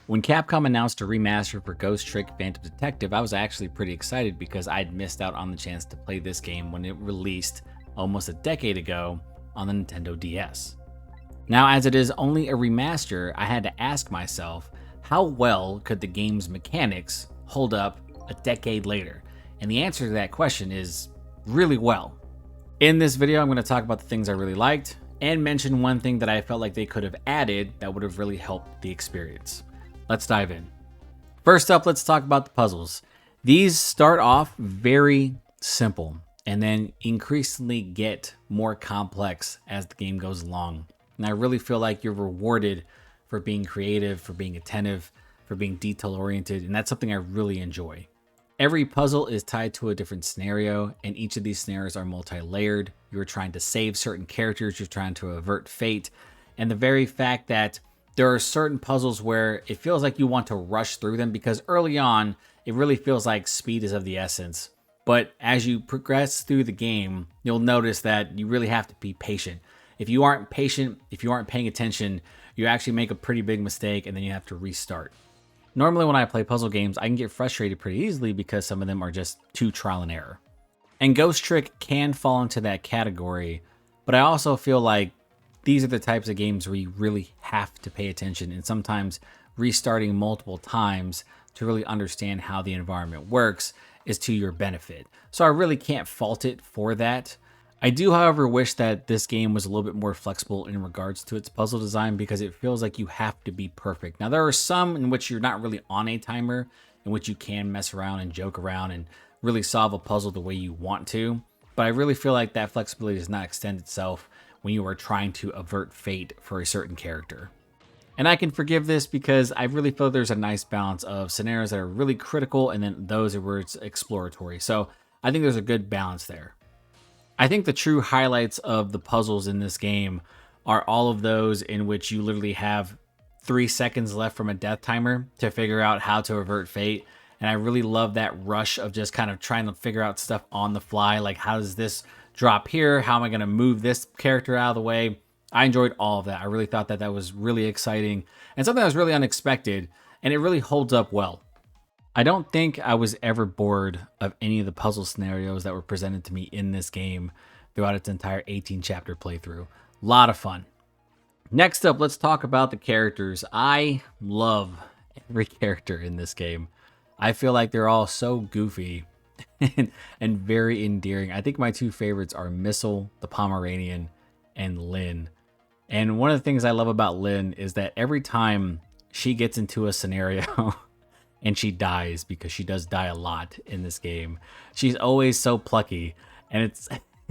When Capcom announced a remaster for Ghost Trick Phantom Detective, I was actually pretty excited because I'd missed out on the chance to play this game when it released almost a decade ago on the Nintendo DS. Now, as it is only a remaster, I had to ask myself, how well could the game's mechanics hold up a decade later? And the answer to that question is really well. In this video, I'm going to talk about the things I really liked and mention one thing that I felt like they could have added that would have really helped the experience. Let's dive in. First up, let's talk about the puzzles. These start off very simple and then increasingly get more complex as the game goes along. And I really feel like you're rewarded for being creative, for being attentive, for being detail oriented, and that's something I really enjoy. Every puzzle is tied to a different scenario, and each of these scenarios are multi-layered. You're trying to save certain characters, you're trying to avert fate, and the very fact that there are certain puzzles where it feels like you want to rush through them because early on, it really feels like speed is of the essence. But as you progress through the game, you'll notice that you really have to be patient. If you aren't patient, if you aren't paying attention, you actually make a pretty big mistake and then you have to restart. Normally when I play puzzle games, I can get frustrated pretty easily because some of them are just too trial and error. And Ghost Trick can fall into that category, but I also feel like these are the types of games where you really have to pay attention, and sometimes restarting multiple times to really understand how the environment works is to your benefit. So I really can't fault it for that. I do, however, wish that this game was a little bit more flexible in regards to its puzzle design because it feels like you have to be perfect. Now, there are some in which you're not really on a timer, in which you can mess around and joke around and really solve a puzzle the way you want to, but I really feel like that flexibility does not extend itself when you are trying to avert fate for a certain character. And I can forgive this because I really feel there's a nice balance of scenarios that are really critical and then those where it's exploratory. So I think there's a good balance there. I think the true highlights of the puzzles in this game are all of those in which you literally have 3 seconds left from a death timer to figure out how to avert fate. And I really love that rush of just kind of trying to figure out stuff on the fly. Like, how does this drop here? How am I going to move this character out of the way? I enjoyed all of that. I really thought that that was really exciting and something that was really unexpected, and it really holds up well. I don't think I was ever bored of any of the puzzle scenarios that were presented to me in this game throughout its entire 18-chapter playthrough. A lot of fun. Next up, let's talk about the characters. I love every character in this game. I feel like they're all so goofy and very endearing. I think my two favorites are Missile, the Pomeranian, and Lynn. And one of the things I love about Lynn is that every time she gets into a scenario and she dies, because she does die a lot in this game, she's always so plucky, and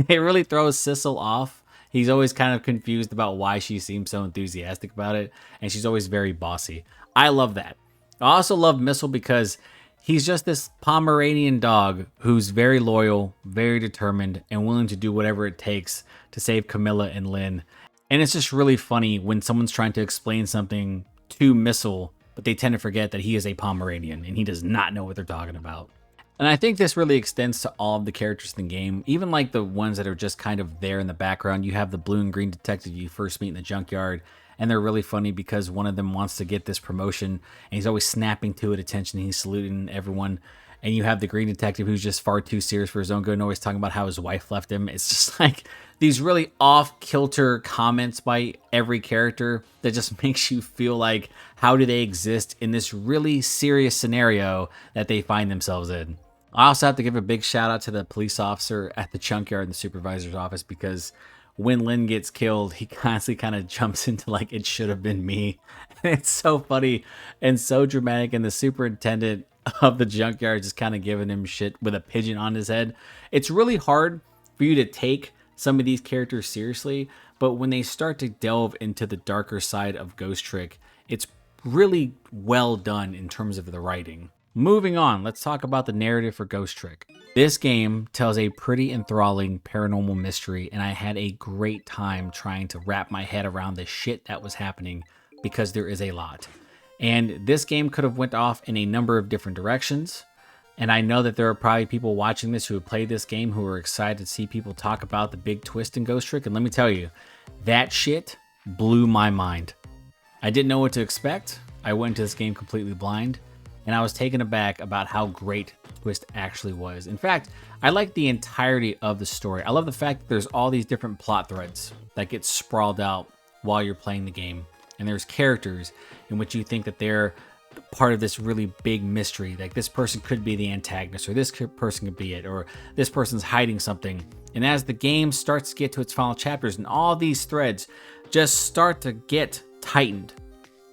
it really throws Sissel off. He's always kind of confused about why she seems so enthusiastic about it, and she's always very bossy. I love that. I also love Missile because he's just this Pomeranian dog who's very loyal, very determined, and willing to do whatever it takes to save Camilla and Lynn. And it's just really funny when someone's trying to explain something to Missile, but they tend to forget that he is a Pomeranian and he does not know what they're talking about. And I think this really extends to all of the characters in the game, even like the ones that are just kind of there in the background. You have the blue and green detective you first meet in the junkyard, and they're really funny because one of them wants to get this promotion and he's always snapping to it attention. He's saluting everyone. And you have the green detective who's just far too serious for his own good and always talking about how his wife left him. It's just like these really off-kilter comments by every character that just makes you feel like, how do they exist in this really serious scenario that they find themselves in? I also have to give a big shout out to the police officer at the junkyard in the supervisor's office, because when Lynn gets killed, he constantly kind of jumps into like, it should have been me. It's so funny and so dramatic, and the superintendent of the junkyard just kind of giving him shit with a pigeon on his head. It's really hard for you to take some of these characters seriously, but when they start to delve into the darker side of Ghost Trick, it's really well done in terms of the writing. Moving on, let's talk about the narrative for Ghost Trick. This game tells a pretty enthralling paranormal mystery, and I had a great time trying to wrap my head around the shit that was happening, because there is a lot. And this game could have went off in a number of different directions. And I know that there are probably people watching this who have played this game who are excited to see people talk about the big twist in Ghost Trick. And let me tell you, that shit blew my mind. I didn't know what to expect. I went into this game completely blind, and I was taken aback about how great the twist actually was. In fact, I like the entirety of the story. I love the fact that there's all these different plot threads that get sprawled out while you're playing the game. And there's characters in which you think that they're part of this really big mystery. Like this person could be the antagonist, or this person could be it, or this person's hiding something. And as the game starts to get to its final chapters and all these threads just start to get tightened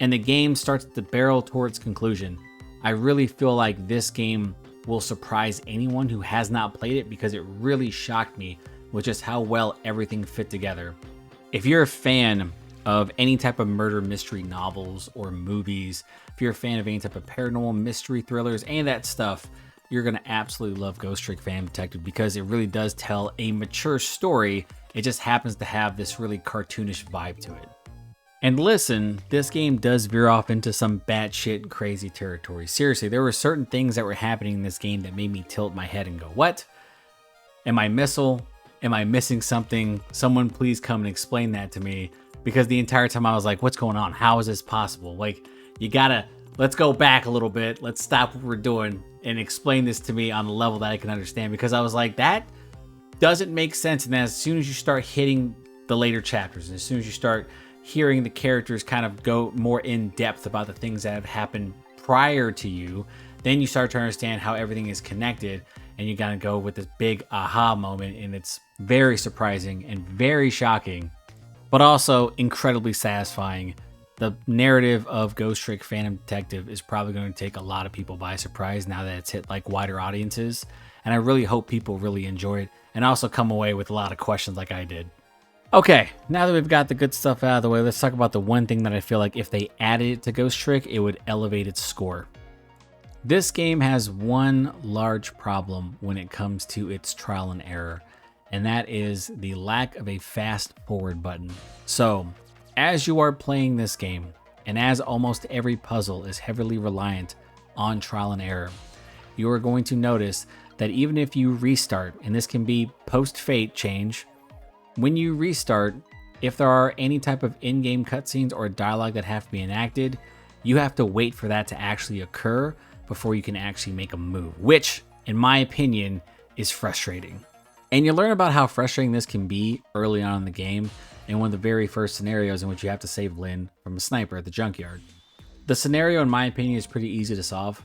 and the game starts to barrel towards conclusion, I really feel like this game will surprise anyone who has not played it, because it really shocked me with just how well everything fit together. If you're a fan of any type of murder mystery novels or movies, if you're a fan of any type of paranormal mystery thrillers, any of that stuff, you're going to absolutely love Ghost Trick Phantom Detective, because it really does tell a mature story. It just happens to have this really cartoonish vibe to it. And listen, this game does veer off into some batshit crazy territory. Seriously, there were certain things that were happening in this game that made me tilt my head and go, what? Am I missile? Am I missing something? Someone please come and explain that to me. Because the entire time I was like, what's going on? How is this possible? Like, let's go back a little bit. Let's stop what we're doing and explain this to me on a level that I can understand. Because I was like, that doesn't make sense. And then as soon as you start hitting the later chapters, and as soon as you start hearing the characters kind of go more in depth about the things that have happened prior to you, then you start to understand how everything is connected, and you gotta go with this big aha moment. And it's very surprising and very shocking, but also incredibly satisfying. The narrative of Ghost Trick Phantom Detective is probably going to take a lot of people by surprise now that it's hit like wider audiences, and I really hope people really enjoy it and also come away with a lot of questions like I did. Okay, now that we've got the good stuff out of the way, let's talk about the one thing that I feel like if they added it to Ghost Trick, it would elevate its score. This game has one large problem when it comes to its trial and error, and that is the lack of a fast forward button. So, as you are playing this game, and as almost every puzzle is heavily reliant on trial and error, you are going to notice that even if you restart, and this can be post-fate change, when you restart, if there are any type of in-game cutscenes or dialogue that have to be enacted, you have to wait for that to actually occur before you can actually make a move, which, in my opinion, is frustrating. And you learn about how frustrating this can be early on in the game in one of the very first scenarios in which you have to save Lynn from a sniper at the junkyard. The scenario, in my opinion, is pretty easy to solve.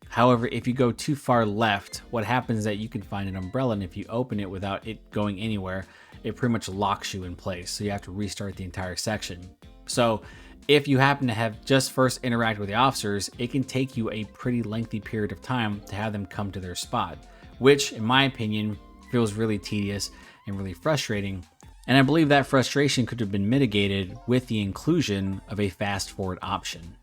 However, if you go too far left, what happens is that you can find an umbrella, and if you open it without it going anywhere, it pretty much locks you in place. So you have to restart the entire section. So if you happen to have just first interacted with the officers, it can take you a pretty lengthy period of time to have them come to their spot, which, in my opinion, feels really tedious and really frustrating. And I believe that frustration could have been mitigated with the inclusion of a fast forward option.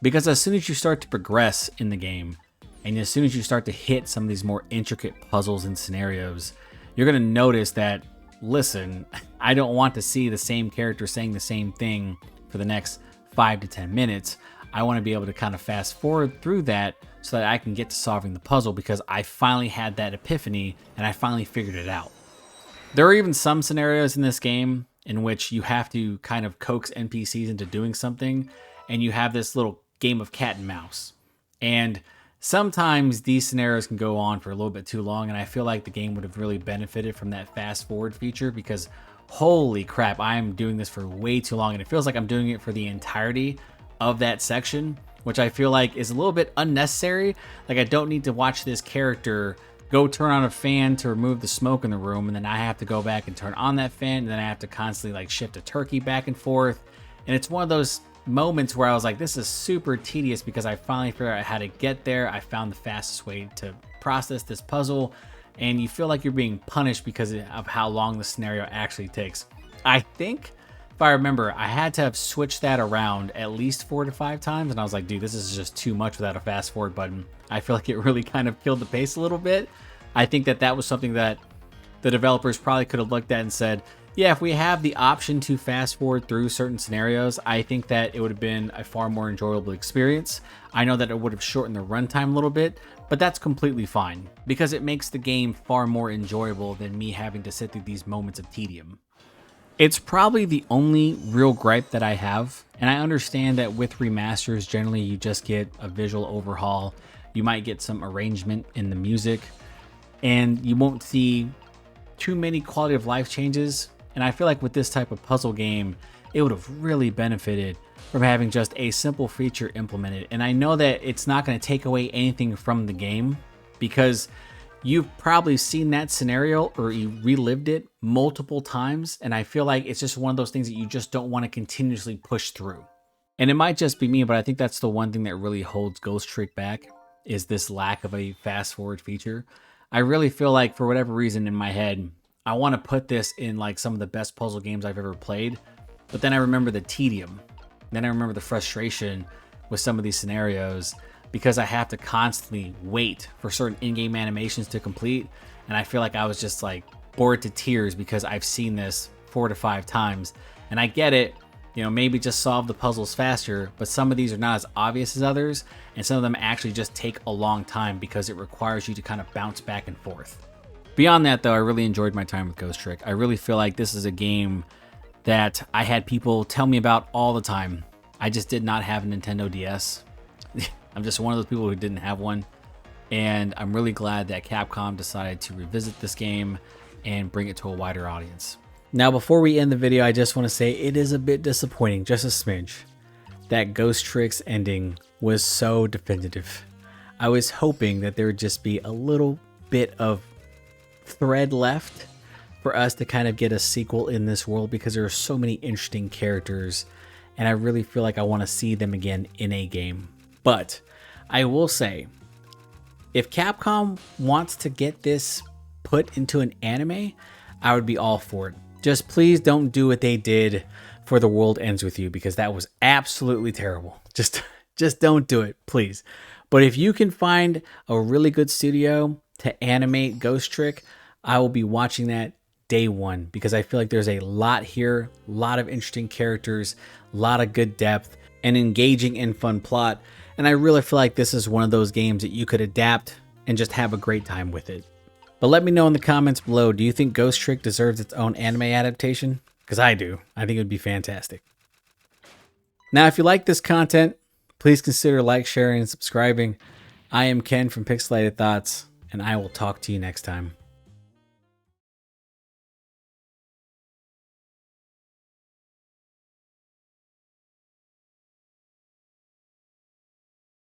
Because as soon as you start to progress in the game, and as soon as you start to hit some of these more intricate puzzles and scenarios, you're going to notice that, listen, I don't want to see the same character saying the same thing for the next 5 to 10 minutes. I want to be able to kind of fast forward through that so that I can get to solving the puzzle, because I finally had that epiphany and I finally figured it out. There are even some scenarios in this game in which you have to kind of coax NPCs into doing something, and you have this little game of cat and mouse. And sometimes these scenarios can go on for a little bit too long, and I feel like the game would have really benefited from that fast forward feature, because holy crap, I am doing this for way too long, and it feels like I'm doing it for the entirety of that section, which I feel like is a little bit unnecessary. Like, I don't need to watch this character go turn on a fan to remove the smoke in the room, and then I have to go back and turn on that fan, and then I have to constantly like shift a turkey back and forth. And it's one of those moments where I was like, this is super tedious, because I finally figured out how to get there. I found the fastest way to process this puzzle, and you feel like you're being punished because of how long the scenario actually takes. I think, if I remember, I had to have switched that around at least 4 to 5 times, and I was like, dude, this is just too much without a fast forward button. I feel like it really kind of killed the pace a little bit. I think that was something that the developers probably could have looked at and said, yeah, if we have the option to fast forward through certain scenarios, I think that it would have been a far more enjoyable experience. I know that it would have shortened the runtime a little bit, but that's completely fine, because it makes the game far more enjoyable than me having to sit through these moments of tedium. It's probably the only real gripe that I have, and I understand that with remasters, generally you just get a visual overhaul. You might get some arrangement in the music, and you won't see too many quality of life changes. And I feel like with this type of puzzle game, it would have really benefited from having just a simple feature implemented. And I know that it's not going to take away anything from the game, because you've probably seen that scenario or you relived it multiple times. And I feel like it's just one of those things that you just don't want to continuously push through. And it might just be me, but I think that's the one thing that really holds Ghost Trick back, is this lack of a fast forward feature. I really feel like, for whatever reason in my head, I want to put this in like some of the best puzzle games I've ever played. But then I remember the tedium. Then I remember the frustration with some of these scenarios, because I have to constantly wait for certain in-game animations to complete. And I feel like I was just like bored to tears because I've seen this 4 to 5 times. And I get it, you know, maybe just solve the puzzles faster, but some of these are not as obvious as others. And some of them actually just take a long time because it requires you to kind of bounce back and forth. Beyond that though, I really enjoyed my time with Ghost Trick. I really feel like this is a game that I had people tell me about all the time. I just did not have a Nintendo DS. I'm just one of those people who didn't have one. And I'm really glad that Capcom decided to revisit this game and bring it to a wider audience. Now, before we end the video, I just want to say it is a bit disappointing, just a smidge, that Ghost Trick's ending was so definitive. I was hoping that there would just be a little bit of thread left for us to kind of get a sequel in this world, because there are so many interesting characters and I really feel like I want to see them again in a game. But I will say, if Capcom wants to get this put into an anime, I would be all for it. Just please don't do what they did for The World Ends With You, because that was absolutely terrible. Just don't do it, please. But if you can find a really good studio to animate Ghost Trick, I will be watching that day one, because I feel like there's a lot here, a lot of interesting characters, a lot of good depth, and engaging and fun plot. And I really feel like this is one of those games that you could adapt and just have a great time with it. But let me know in the comments below, do you think Ghost Trick deserves its own anime adaptation? Because I do. I think it would be fantastic. Now, if you like this content, please consider like, sharing, and subscribing. I am Ken from Pixelated Thoughts, and I will talk to you next time.